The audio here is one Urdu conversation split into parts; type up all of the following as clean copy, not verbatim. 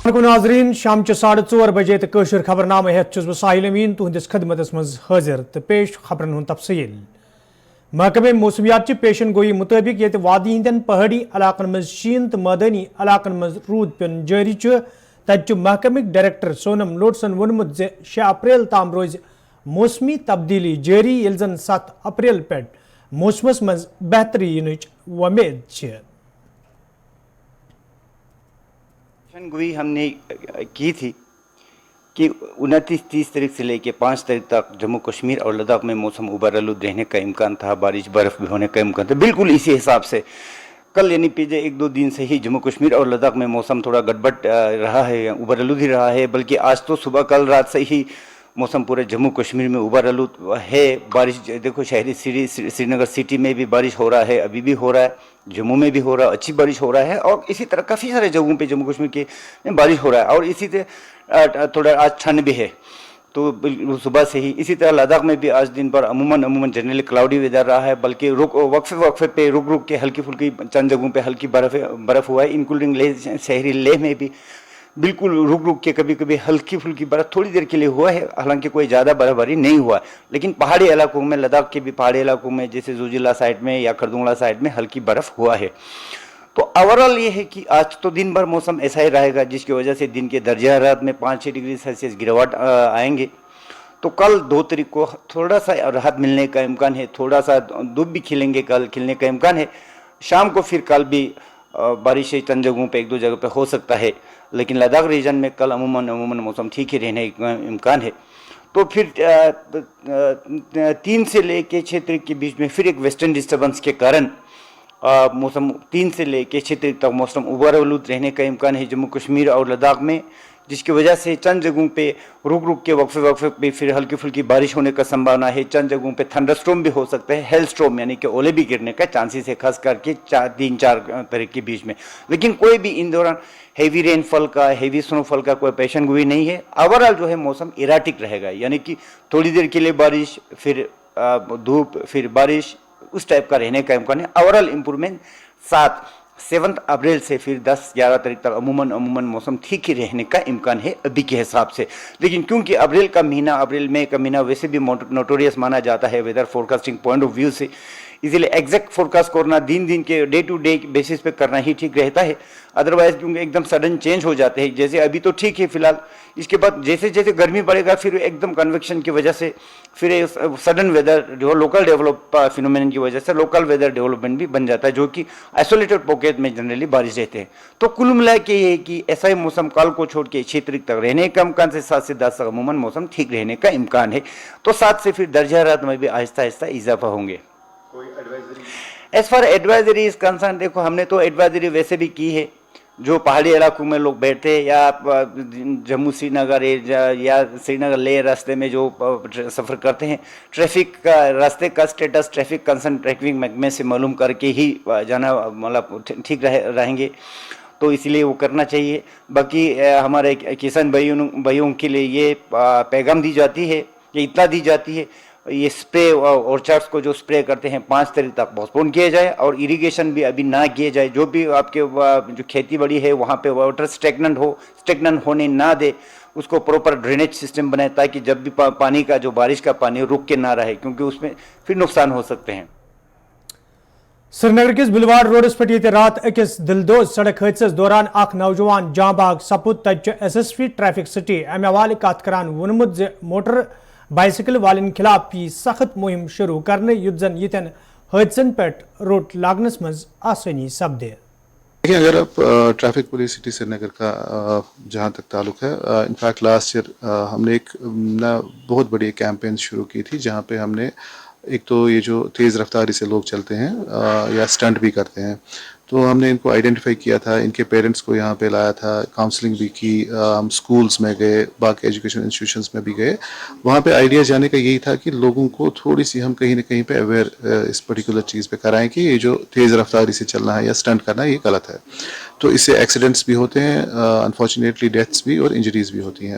ناظرین شام 4:30 بجے تو قشر خبرنامہ ہیت بہ ساحل امین تہندس خدمتس مز حاضر تو پیش خبرن ہند تفصیل۔ محکمہ موسمیات چہ پیشن گوئی مطابق یہ وادی ہندین پہاڑی علاقن مز شین تو میدانی علاقن مز رود پین جاری تت محکمک ڈائریکٹر سونم لوٹسن وونمت زِ 6 اپریل تام روز موسمی تبدیلی جاری یل زن 7 اپریل پہ موسمس مز بہتری ینچ ومید چھ۔ پیشن گوئی ہم نے کی تھی کہ 29-30 تاریخ سے لے کے 5 تاریخ تک جموں کشمیر اور لداخ میں موسم ابرآلود رہنے کا امکان تھا، بارش برف بھی ہونے کا امکان تھا۔ بالکل اسی حساب سے کل یعنی پچھلے 1-2 دن سے ہی جموں کشمیر اور لداخ میں موسم تھوڑا گڑبڑ رہا ہے، ابرآلود ہی رہا ہے، بلکہ آج تو صبح کل رات سے ہی موسم پورے جموں کشمیر میں ابرآلود ہے۔ بارش دیکھو شہری سری نگر سٹی میں بھی بارش ہو رہا ہے، ابھی بھی ہو رہا ہے، جموں میں بھی ہو رہا ہے، اچھی بارش ہو رہا ہے، اور اسی طرح کافی سارے جگہوں پہ جموں کشمیر کے بارش ہو رہا ہے، اور اسی طرح تھوڑا آج ٹھنڈ بھی ہے تو صبح سے ہی۔ اسی طرح لداخ میں بھی آج دن پر عموماً جنرلی کلاؤڈی ویدر رہا ہے، بلکہ وقفے پہ رک کے ہلکی پھلکی چند جگہوں پہ ہلکی برف ہوا ہے، انکلوڈنگ لیہ، شہری لیہ میں بھی بالکل رک کے کبھی کبھی ہلکی پھلکی برف تھوڑی دیر کے لیے ہوا ہے، حالانکہ کوئی زیادہ برف باری نہیں ہوا ہے، لیکن پہاڑی علاقوں میں، لداخ کے بھی پہاڑی علاقوں میں جیسے زوجیلا سائڈ میں یا کھردونگلا سائڈ میں ہلکی برف ہوا ہے۔ تو اوورآل یہ ہے کہ آج تو دن بھر موسم ایسا ہی رہے گا، جس کی وجہ سے دن کے درجہ حرارت میں 5-6 ڈگری سیلسیس گراوٹ آئیں گے۔ تو کل 2 تاریخ کو تھوڑا سا راحت ملنے کا امکان ہے، تھوڑا سا دھوپ بھی کھلیں کل کھلنے کا امکان ہے۔ شام کو پھر کل بھی بارشیں چند جگہوں پہ 1-2 جگہ پہ ہو سکتا ہے، لیکن لداخ ریجن میں کل عموماً موسم ٹھیک ہی رہنے کا امکان ہے۔ تو پھر 3 سے لے کے 6 تاریخ کے بیچ میں پھر ایک ویسٹرن ڈسٹربنس کے کارن موسم 3 سے لے کے 6 تاریخ تک موسم ابرآلود رہنے کا امکان ہے جموں کشمیر اور لداخ میں، جس کی وجہ سے چند جگہوں پہ رک کے وقفے پہ پھر ہلکی پھلکی بارش ہونے کا سنبھاونا ہے، چند جگہوں پہ تھنڈر اسٹارم بھی ہو سکتا ہے، ہیل اسٹارم یعنی کہ اولے بھی گرنے کا چانسز ہے، خاص کر کے 3-4 تاریخ کے بیچ میں۔ لیکن کوئی بھی ان دوران ہیوی رین فال کا، ہیوی سنو فال کا کوئی پیشن گوئی نہیں ہے۔ اوورآل جو ہے موسم ایراٹک رہے گا، یعنی کہ تھوڑی دیر کے لیے بارش، پھر دھوپ، پھر بارش، اس ٹائپ کا رہنے کا امکان ہے۔ اوورآل امپرومنٹ 7 اپریل سے پھر 10-11 تاریخ تک عموماً موسم ٹھیک ہی رہنے کا امکان ہے ابھی کے حساب سے۔ لیکن کیونکہ اپریل مئی کا مہینہ ویسے بھی نوٹوریس مانا جاتا ہے weather forecasting point of view سے، اسی لیے ایگزیکٹ فورکاسٹ کرنا دن کے ڈے ٹو ڈے بیسس پہ کرنا ہی ٹھیک رہتا ہے۔ ادروائز کیونکہ ایک دم سڈن چینج ہو جاتے ہیں، جیسے ابھی تو ٹھیک ہے فی الحال، اس کے بعد جیسے گرمی پڑے گا پھر ایک دم کنویکشن کی وجہ سے پھر سڈن ویدر جو لوکل ڈیولپ فینومینن کی وجہ سے لوکل ویدر ڈیولپمنٹ بھی بن جاتا ہے، جو کہ آئسولیٹڈ پاکٹ میں جنرلی بارش رہتے ہیں۔ تو کل ملا کے یہ ہے کہ ایسا ہی موسم کل کو چھوڑ کے 6 تاریخ تک رہنے کا امکان سے 7 سے 10 تک عموماً موسم ٹھیک رہنے کا امکان ہے۔ تو 7 سے پھر درجہ حرارت میں بھی آہستہ اضافہ ہوں گے۔ As far advisory is concern, دیکھو ہم نے تو ایڈوائزری ویسے بھی کی ہے، جو پہاڑی علاقوں میں لوگ بیٹھتے ہیں یا جموں سری نگر یا سری نگر لے راستے میں جو سفر کرتے ہیں، ٹریفک کا راستے کا سٹیٹس ٹریفک کنسرن ٹریفک محکمے سے معلوم کر کے ہی جانا مطلب ٹھیک رہیں گے، تو اس لیے وہ کرنا چاہیے۔ باقی ہمارے کسان بھائیوں کے لیے یہ پیغام دی جاتی ہے، یہ اطلاع دی جاتی ہے، یہ سپرے اورچارڈس کو جو سپرے کرتے ہیں 5 تاریخ تک پوسٹپون کیا جائے، اور اریگیشن بھی ابھی نہ کیے جائے۔ جو بھی آپ کے جو کھیتی باڑی ہے وہاں پہ واٹر اسٹیگننٹ ہونے نہ دے، اس کو پراپر ڈرینیج سسٹم بنائے، تاکہ جب بھی پانی کا جو بارش کا پانی رک کے نہ رہے، کیونکہ اس میں پھر نقصان ہو سکتے ہیں۔ سری نگر کس بلواڑ روڈس پہ یہ رات اکس دلدوز سڑک حادثس دوران اخ نوجوان جاں باغ سپود، تت ایس پی ٹریفک سٹی امہ حوالہ کت کران وونمت زِ موٹر بائسکل والن خلاف پی سخت مہم شروع کرنے، یت زن یتن حادثن پہ روٹ لاگنس مز آسانی سپدے۔ دیکھیں، اگر آپ ٹریفک پولیس سٹی سری نگر کا جہاں تک تعلق ہے، انفیکٹ لاسٹ ایئر ہم نے ایک بہت بڑی کیمپین شروع کی تھی، جہاں پہ ہم نے ایک تو یہ جو تیز رفتاری سے لوگ چلتے ہیں یا سٹنٹ بھی کرتے ہیں، تو ہم نے ان کو آئیڈینٹیفائی کیا تھا، ان کے پیرنٹس کو یہاں پہ لایا تھا، کاؤنسلنگ بھی کی، ہم سکولز میں گئے، باقی ایجوکیشن انسٹیٹیوشنز میں بھی گئے۔ وہاں پہ آئیڈیا جانے کا یہی تھا کہ لوگوں کو تھوڑی سی ہم کہیں نہ کہیں پہ اویئر اس پرٹیکولر چیز پہ کرائیں کہ یہ جو تیز رفتاری سے چلنا ہے یا سٹنٹ کرنا ہے یہ غلط ہے۔ تو اس سے ایکسیڈنٹس بھی ہوتے ہیں، انفارچونیٹلی ڈیتھس بھی اور انجریز بھی ہوتی ہیں۔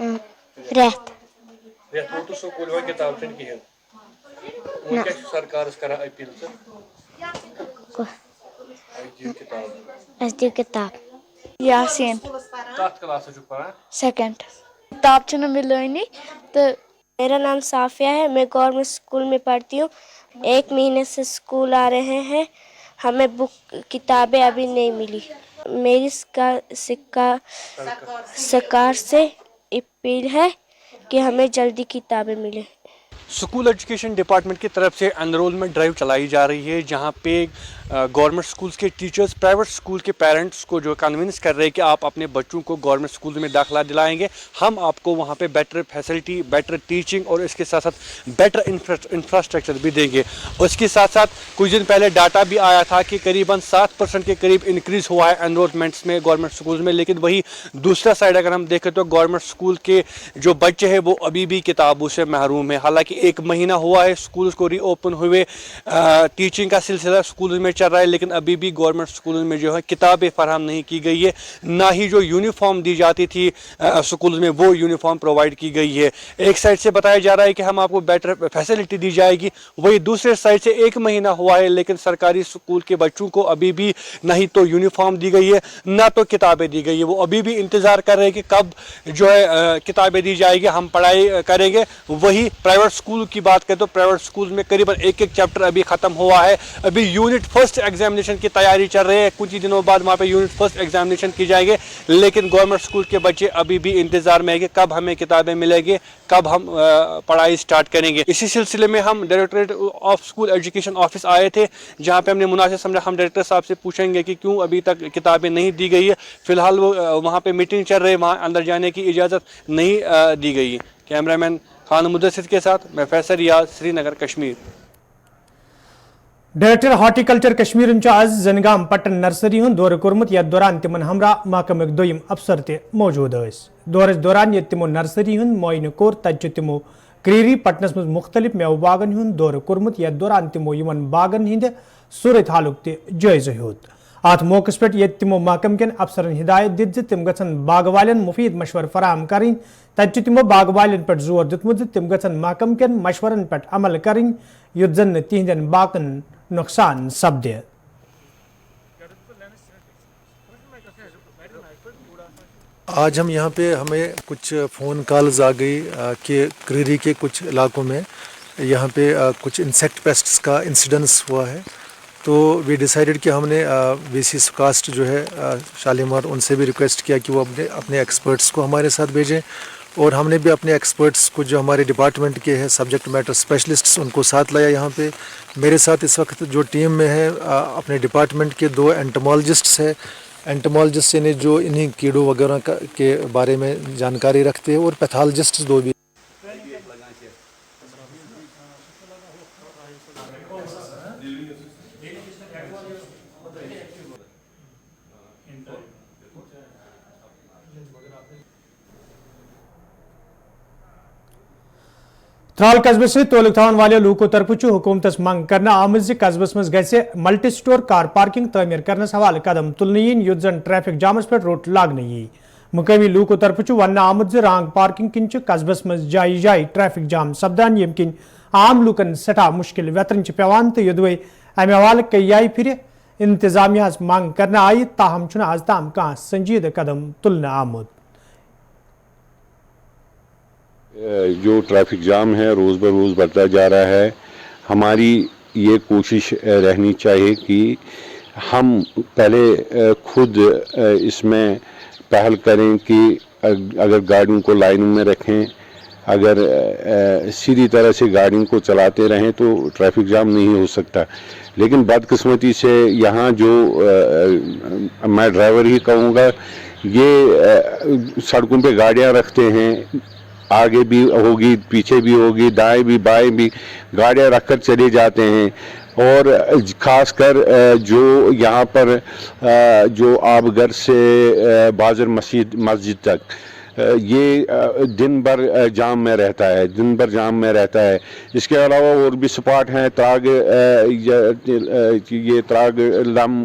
رٮ۪تھ رٮ۪تھ ووت سکوٗل وۄنۍ کِتاب چھَنہٕ کِہیٖنۍ وۄنۍ کیٛاہ چھُ سرکارَس کران أپیٖل ژٕ اَسہِ دِیِو کِتاب اَسہِ دِیِو کِتاب یاسیٖن کَتھ کلاسَس چھُکھ پران سیکنڈ کتاب چھنہٕ ملٲنی تو میرا نام صافیہ ہے میں گورنمنٹ اسکول میں پڑھتی ہوں 1 مہینے سے اسکول آ رہے ہیں ہمیں بک کتابیں ابھی نہیں ملی میری سرکار سے اپیل ہے کہ ہمیں جلدی کتابیں ملیں اسکول ایجوکیشن ڈپارٹمنٹ کی طرف سے انرولمنٹ ڈرائیو چلائی جا رہی ہے جہاں پہ گورنمنٹ اسکولس کے ٹیچرز پرائیویٹ اسکول کے پیرنٹس کو جو کنونس کر رہے ہیں کہ آپ اپنے بچوں کو گورنمنٹ اسکول میں داخلہ دلائیں گے ہم آپ کو وہاں پہ بیٹر فیسلٹی بیٹر ٹیچنگ اور اس کے ساتھ ساتھ بیٹر انفراسٹرکچر بھی دیں گے اس کے ساتھ ساتھ کچھ دن پہلے ڈاٹا بھی آیا تھا کہ قریباً 7% کے قریب انکریز ہوا ہے انرولمنٹس میں گورنمنٹ اسکولز میں لیکن وہی دوسرا سائڈ اگر ہم دیکھیں تو گورنمنٹ اسکول کے جو بچے ہیں وہ ابھی بھی کتابوں سے محروم ہیں حالانکہ 1 مہینہ ہوا ہے اسکولز کو ری اوپن ہوئے ٹیچنگ کا سلسلہ اسکولز میں چل رہا ہے لیکن ابھی بھی گورنمنٹ اسکولز میں جو ہے کتابیں فراہم نہیں کی گئی ہے نہ ہی جو یونیفارم دی جاتی تھی اسکولز میں وہ یونیفارم پرووائڈ کی گئی ہے ایک سائڈ سے بتایا جا رہا ہے کہ ہم آپ کو بیٹر فیسلٹی دی جائے گی وہی دوسرے سائڈ سے 1 مہینہ ہوا ہے لیکن سرکاری اسکول کے بچوں کو ابھی بھی نہ ہی تو یونیفارم دی گئی ہے نہ تو کتابیں دی گئی ہے وہ ابھی بھی انتظار کر رہے ہیں کہ کب جو ہے کتابیں دی جائے گی ہم پڑھائی کریں گے وہی پرائیویٹ اسکول کی بات کریں تو پرائیویٹ اسکول میں قریباً 1 چیپٹر ابھی ختم ہوا ہے ابھی یونٹ فرسٹ ایگزامینیشن کی تیاری چل رہی ہے کچھ ہی دنوں بعد وہاں پہ یونٹ فرسٹ ایگزامینیشن کی جائیں گے لیکن گورنمنٹ اسکول کے بچے ابھی بھی انتظار میں ہے کہ کب ہمیں کتابیں ملیں گی کب ہم پڑھائی سٹارٹ کریں گے اسی سلسلے میں ہم directorate of school education office آئے تھے جہاں پہ ہم نے مناسب سمجھا ہم ڈائریکٹر صاحب سے پوچھیں گے کہ کیوں ابھی تک کتابیں نہیں دی گئی ہے فی الحال وہ وہاں پہ میٹنگ چل رہی ہے وہاں اندر جانے کی اجازت نہیں دی گئی ہے کیمرہ مین خان مدثر کے ساتھ میں فیصل ریاض سری نگر کشمیر ڈائریکٹر ہارٹیکلچر کشمیر آز زنگام پٹن نرسری ہند دورہ کورمت یتھ دوران تمن ہمراہ محکمک دویم افسر تہ موجود دورس دوران یت تمو نرسری ہند معائنہ کور تتہ تمو کریری پٹنس مز مختلف میوہ باغن ہند دورہ کورمت یتھ دوران تمو یمن باغن ہند صورت حالک تہ جائزہ ہیوت ات موقع پہ یت تمو محکم کن افسرن ہدایت دت تم گھن باغ والن مفید مشورہ فراہم کریں تتہ تمو باغ والن پہ زور دتمت تم گھن محکم کن مشورن پہ عمل کریں یت زن تہندین باغن نقصان سپدے آج ہم یہاں پہ ہمیں کچھ فون کالز آ گئی کہ کریری کے کچھ علاقوں میں یہاں پہ کچھ انسیکٹ پیسٹس کا انسیڈنس ہوا ہے تو وی ڈیسائیڈڈ کہ ہم نے وی سی سکاسٹ جو ہے شالیمار ان سے بھی ریکویسٹ کیا کہ وہ اپنے ایکسپرٹس کو ہمارے ساتھ بھیجیں اور ہم نے بھی اپنے ایکسپرٹس کو جو ہمارے ڈپارٹمنٹ کے ہیں سبجیکٹ میٹر اسپیشلسٹس ان کو ساتھ لایا یہاں پہ میرے ساتھ اس وقت جو ٹیم میں ہے اپنے ڈپارٹمنٹ کے 2 اینٹمالوجسٹس ہیں اینٹمالوجسٹ یعنی جو انہیں کیڑوں وغیرہ کے بارے میں جانکاری رکھتے ہیں اور پیتھالوجسٹ 2 بھی ترال قصبے سے تعلق تھوان والے لوکو طرف حکومتس منگ کرنا آمت قصبس مز گژھِ ملٹی سٹور کار پارکنگ تعمیر کرنس حوالہ قدم تلنہ ین یُتھ زن ٹریفک جامس پہ روٹ لاگنہ یی مقامی لوکو طرف ونہ آمت رانگ پارکنگ کن قصبس مز جائیں جائیں ٹریفک جام سپدان یم کن عام لوکن سٹھا مشکل وترن پیوان تو یدوے امہ حوالہ کئی پھر انتظامیہ منگ کرنا آئی تاہم آز تام کھانا سنجیدہ قدم تلنہ آمت جو ٹریفک جام ہے روز بروز بڑھتا جا رہا ہے ہماری یہ کوشش رہنی چاہیے کہ ہم پہلے خود اس میں پہل کریں کہ اگر گاڑیوں کو لائنوں میں رکھیں اگر سیدھی طرح سے گاڑیوں کو چلاتے رہیں تو ٹریفک جام نہیں ہو سکتا لیکن بدقسمتی سے یہاں جو میں ڈرائیور ہی کہوں گا یہ سڑکوں پہ گاڑیاں رکھتے ہیں آگے بھی ہوگی پیچھے بھی ہوگی دائیں بھی بائیں بھی گاڑیاں رکھ کر چلے جاتے ہیں اور خاص کر جو یہاں پر جو آپ گھر سے بازر مسجد تک یہ دن بھر جام میں رہتا ہے اس کے علاوہ اور بھی سپاٹ ہیں تراغ یہ تراغ لم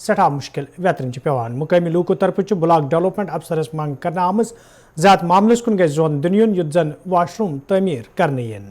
سٹھا مشکل ویترن پیوان مقامی لوکو طرف بلاک ڈیولپمنٹ افسرس منگ کرنے آمز زیادہ معاملس کن گژھِ زون دن یُن یُتھ زن واش روم تعمیر کرنے ین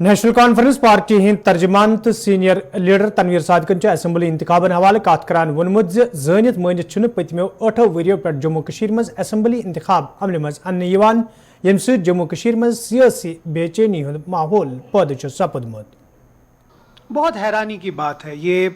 نیشنل کانفرنس پارٹی ہند ترجمان تو سینئر لیڈر تنویر صادقن اسمبلی انتخابن حوالہ کت کران وونمت زانت مانت پتمو 8 ؤریو پہ جموں کشمیر مز اسمبلی انتخاب عمل مز انہ یم سۭتۍ جموں کشمیر مز سیاسی بے چینی ہند ماحول پٲدٕ سپدمت۔ بہت حیرانی کی بات ہے یہ،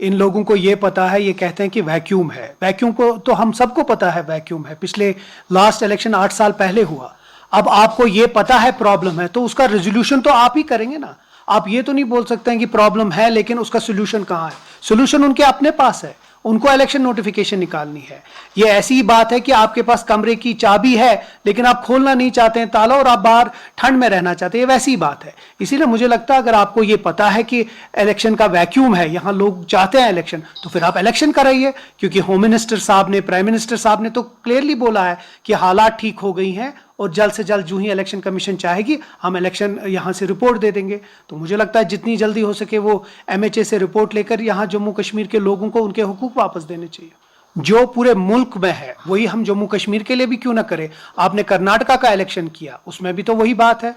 ان لوگوں کو یہ پتا ہے، یہ کہتے ہیں کہ ویکیوم ہے، ویکیوم کو تو ہم سب کو پتا ہے ویکیوم ہے، پچھلے لاسٹ الیکشن 8 سال پہلے ہوا۔ اب آپ کو یہ پتا ہے پرابلم ہے تو اس کا ریزولوشن تو آپ ہی کریں گے نا۔ آپ یہ تو نہیں بول سکتے ہیں کہ پرابلم ہے لیکن اس کا سولوشن کہاں ہے۔ سولوشن ان کے اپنے پاس ہے، ان کو الیکشن نوٹیفیکیشن نکالنی ہے۔ یہ ایسی ہی بات ہے کہ آپ کے پاس کمرے کی چابی ہے لیکن آپ کھولنا نہیں چاہتے ہیں تالا اور آپ باہر ٹھنڈ میں رہنا چاہتے ہیں، یہ ویسی ہی بات ہے۔ اسی لیے مجھے لگتا ہے اگر آپ کو یہ پتا ہے کہ الیکشن کا ویکیوم ہے، یہاں لوگ چاہتے ہیں الیکشن، تو پھر آپ الیکشن کرائیے، کیونکہ ہوم منسٹر صاحب نے، پرائم منسٹر صاحب نے تو کلیئرلی بولا ہے کہ حالات ٹھیک ہو گئی ہیں اور جلد سے جلد جو ہی الیکشن کمیشن چاہے گی ہم الیکشن یہاں سے رپورٹ دے دیں گے۔ تو مجھے لگتا ہے جتنی جلدی ہو سکے وہ MHA سے رپورٹ لے کر یہاں جموں کشمیر کے لوگوں کو ان کے حقوق واپس دینے چاہیے۔ جو پورے ملک میں ہے وہی ہم جموں کشمیر کے لیے بھی کیوں نہ کریں۔ آپ نے کرناٹکا کا الیکشن کیا، اس میں بھی تو وہی بات ہے۔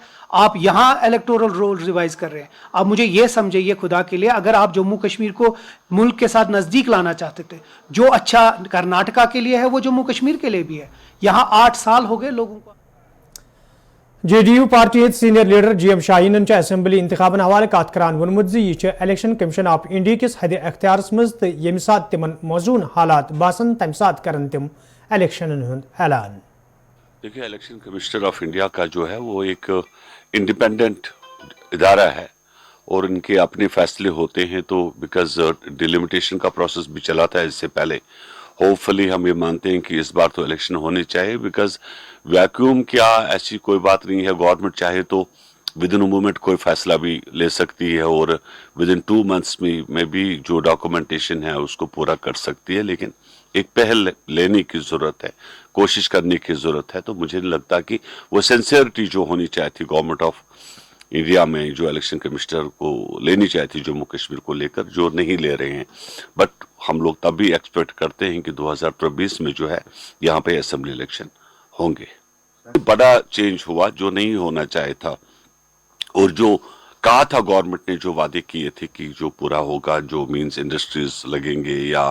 آپ یہاں الیکٹورل رول ریوائز کر رہے ہیں۔ اب مجھے یہ سمجھائیے خدا کے لیے، اگر آپ جموں کشمیر کو ملک کے ساتھ نزدیک لانا چاہتے تھے، جو اچھا کرناٹکا کے لیے ہے وہ جموں کشمیر کے لیے بھی ہے۔ یہاں 8 سال ہو گئے لوگوں کو۔ JDU پارٹی ہند سینئر لیڈر GM شاہین اسمبلی انتخابن حوالہ کت کران وونمت یہ الیکشن کمیشن آف انڈیا کس حد اختیارس مز تو یم سات تمن موزون حالات باسن تمہ سات کرن تم الیکشن ہند اعلان۔ دیکھیے، الیکشن کمشنر آف انڈیا کا جو ہے وہ ایک انڈیپینڈنٹ ادارہ ہے اور ان کے اپنے فیصلے ہوتے ہیں، تو بیکاز ڈیلیمیٹیشن کا پروسیس بھی چلا تھا اس سے پہلے۔ ہوپ فلی ہم یہ مانتے ہیں کہ اس بار تو الیکشن ہونے چاہیے، بیکاز ویکیوم کیا ایسی کوئی بات نہیں ہے۔ گورنمنٹ چاہے تو ود ان مومنٹ کوئی فیصلہ بھی لے سکتی ہے اور ود ان 2 months میں بھی جو ڈاکومنٹیشن ہے اس کو پورا کر سکتی ہے، لیکن ایک پہل لینے کی ضرورت ہے، کوشش کرنے کی ضرورت ہے۔ تو مجھے نہیں لگتا کہ وہ سینسیئرٹی جو ہونی چاہیے تھی گورنمنٹ آف انڈیا میں، جو الیکشن کمشنر کو لینی چاہیے تھی جموں کشمیر کو لے کر، جو نہیں لے رہے ہیں۔ بٹ ہم لوگ تب بھی ایکسپیکٹ کرتے ہیں کہ 2023 میں جو ہے یہاں پہ اسمبلی الیکشن ہوں گے۔ بڑا چینج ہوا جو نہیں ہونا چاہے تھا، اور جو کہا تھا گورنمنٹ نے، جو وعدے کیے تھے کہ جو پورا ہوگا، جو مینز انڈسٹریز لگیں گے یا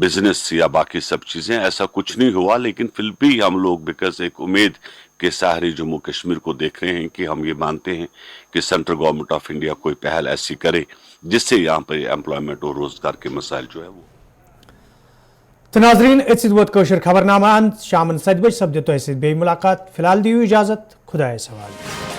بزنس یا باقی سب چیزیں، ایسا کچھ نہیں ہوا۔ لیکن پھر بھی ہم لوگ بیکاز ایک امید کے سہرے جموں کشمیر کو دیکھ رہے ہیں کہ ہم یہ مانتے ہیں کہ سینٹرل گورنمنٹ آف انڈیا کوئی پہل ایسی کرے جس سے یہاں پر امپلائمنٹ اور روزگار کے مسائل جو ہے وہ۔ تو ناظرین، ات ووت کٲشُر خبرنامہ اند شامن 7 بجے سپدِ تۄہہِ سۭتۍ بیٚیہِ مُلاقات۔ فی الحال دِیِو اجازت، خدایس حوالہٕ۔